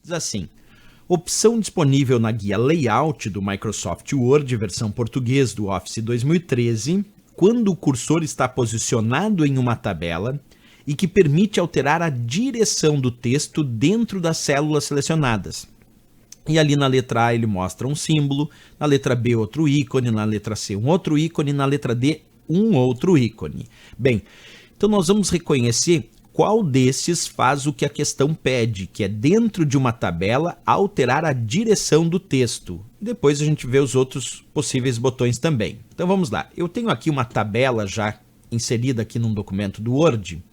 Diz assim: opção disponível na guia Layout do Microsoft Word, versão português do Office 2013, quando o cursor está posicionado em uma tabela e que permite alterar a direção do texto dentro das células selecionadas. E ali na letra A ele mostra um símbolo, na letra B outro ícone, na letra C um outro ícone, na letra D um outro ícone. Bem, então nós vamos reconhecer qual desses faz o que a questão pede, que é dentro de uma tabela alterar a direção do texto. Depois a gente vê os outros possíveis botões também. Então vamos lá, eu tenho aqui uma tabela já inserida aqui num documento do Word.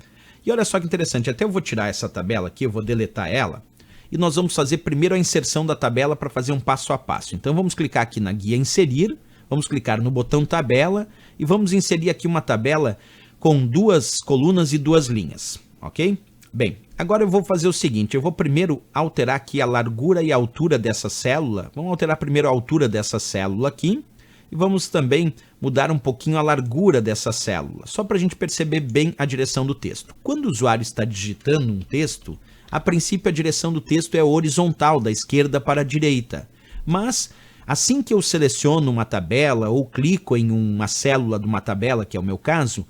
E olha só que interessante, até eu vou tirar essa tabela aqui, eu vou deletar ela. E nós vamos fazer primeiro a inserção da tabela para fazer um passo a passo. Então vamos clicar aqui na guia Inserir, vamos clicar no botão Tabela e vamos inserir aqui uma tabela com 2 colunas e 2 linhas, ok? Bem, agora eu vou fazer o seguinte, eu vou primeiro alterar aqui a largura e a altura dessa célula. Vamos alterar primeiro a altura dessa célula aqui e vamos também mudar um pouquinho a largura dessa célula, só para a gente perceber bem a direção do texto. Quando o usuário está digitando um texto, a princípio a direção do texto é horizontal, da esquerda para a direita. Mas assim que eu seleciono uma tabela ou clico em uma célula de uma tabela, que é o meu caso,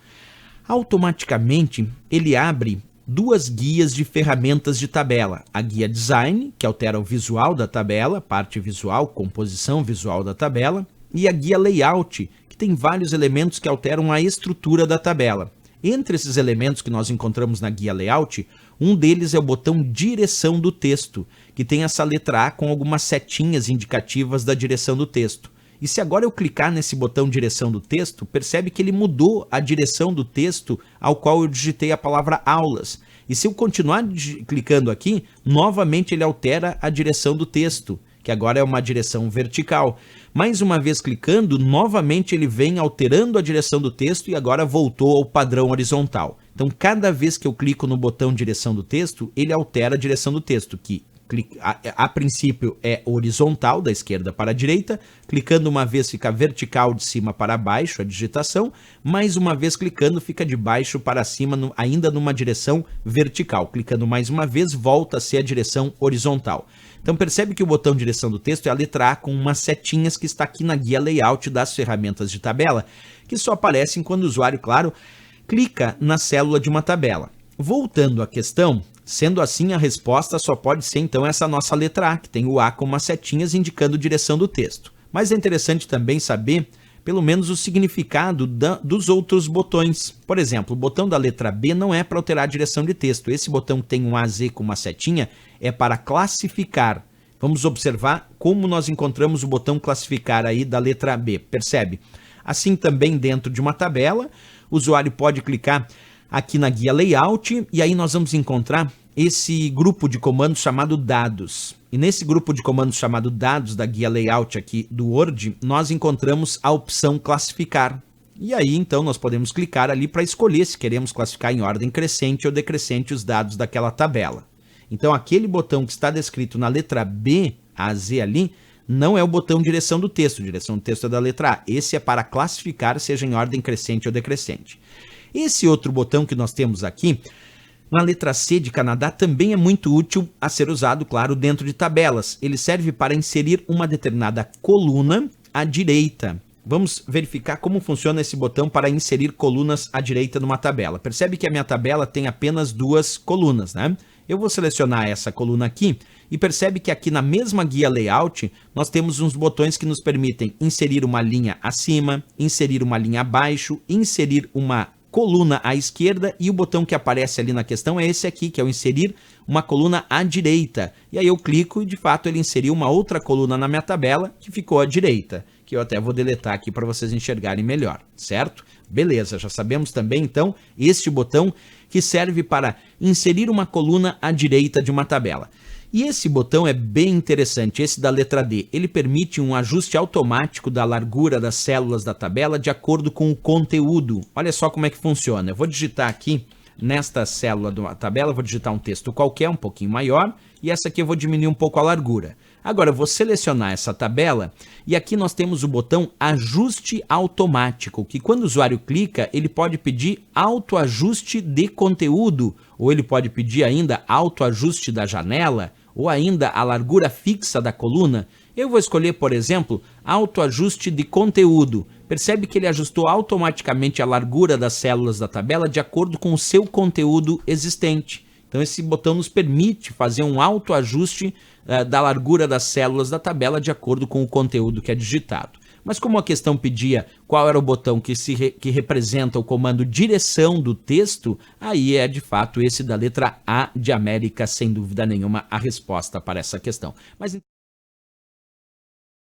automaticamente ele abre 2 guias de ferramentas de tabela. A guia Design, que altera o visual da tabela, parte visual, composição visual da tabela, e a guia Layout, que tem vários elementos que alteram a estrutura da tabela. Entre esses elementos que nós encontramos na guia Layout, um deles é o botão Direção do Texto, que tem essa letra A com algumas setinhas indicativas da direção do texto. E se agora eu clicar nesse botão Direção do Texto, percebe que ele mudou a direção do texto ao qual eu digitei a palavra aulas. E se eu continuar clicando aqui, novamente ele altera a direção do texto, que agora é uma direção vertical. Mais uma vez clicando, novamente ele vem alterando a direção do texto e agora voltou ao padrão horizontal. Então, cada vez que eu clico no botão Direção do Texto, ele altera a direção do texto, que a princípio é horizontal, da esquerda para a direita. Clicando uma vez fica vertical, de cima para baixo a digitação. Mais uma vez clicando fica de baixo para cima, ainda numa direção vertical. Clicando mais uma vez volta a ser a direção horizontal. Então percebe que o botão Direção do Texto é a letra A com umas setinhas que está aqui na guia Layout das ferramentas de tabela, que só aparecem quando o usuário, claro, clica na célula de uma tabela. Voltando à questão, sendo assim a resposta só pode ser então essa nossa letra A, que tem o A com umas setinhas indicando direção do texto. Mas é interessante também saber pelo menos o significado dos outros botões. Por exemplo, o botão da letra B não é para alterar a direção de texto. Esse botão que tem um AZ com uma setinha é para classificar. Vamos observar como nós encontramos o botão classificar aí da letra B, percebe? Assim também dentro de uma tabela, o usuário pode clicar aqui na guia Layout e aí nós vamos encontrar esse grupo de comandos chamado Dados. E nesse grupo de comandos chamado Dados da guia Layout aqui do Word, nós encontramos a opção Classificar. E aí então nós podemos clicar ali para escolher se queremos classificar em ordem crescente ou decrescente os dados daquela tabela. Então aquele botão que está descrito na letra B, AZ ali, não é o botão Direção do Texto. Direção do Texto é da letra A. Esse é para classificar, seja em ordem crescente ou decrescente. Esse outro botão que nós temos aqui, na letra C de Canadá, também é muito útil a ser usado, claro, dentro de tabelas. Ele serve para inserir uma determinada coluna à direita. Vamos verificar como funciona esse botão para inserir colunas à direita numa tabela. Percebe que a minha tabela tem apenas 2 colunas, né? Eu vou selecionar essa coluna aqui e percebe que aqui na mesma guia Layout nós temos uns botões que nos permitem inserir uma linha acima, inserir uma linha abaixo, inserir uma coluna à esquerda e o botão que aparece ali na questão é esse aqui, que é o inserir uma coluna à direita. E aí eu clico e de fato ele inseriu uma outra coluna na minha tabela que ficou à direita, que eu até vou deletar aqui para vocês enxergarem melhor, certo? Beleza, já sabemos também então este botão que serve para inserir uma coluna à direita de uma tabela. E esse botão é bem interessante, esse da letra D. Ele permite um ajuste automático da largura das células da tabela de acordo com o conteúdo. Olha só como é que funciona. Eu vou digitar aqui, nesta célula da tabela, vou digitar um texto qualquer, um pouquinho maior, e essa aqui eu vou diminuir um pouco a largura. Agora eu vou selecionar essa tabela e aqui nós temos o botão Ajuste Automático, que quando o usuário clica, ele pode pedir autoajuste de conteúdo, ou ele pode pedir ainda autoajuste da janela, ou ainda a largura fixa da coluna. Eu vou escolher, por exemplo, autoajuste de conteúdo. Percebe que ele ajustou automaticamente a largura das células da tabela de acordo com o seu conteúdo existente. Então esse botão nos permite fazer um autoajuste da largura das células da tabela de acordo com o conteúdo que é digitado. Mas como a questão pedia qual era o botão que representa o comando direção do texto, aí é de fato esse da letra A de América, sem dúvida nenhuma, a resposta para essa questão. Mas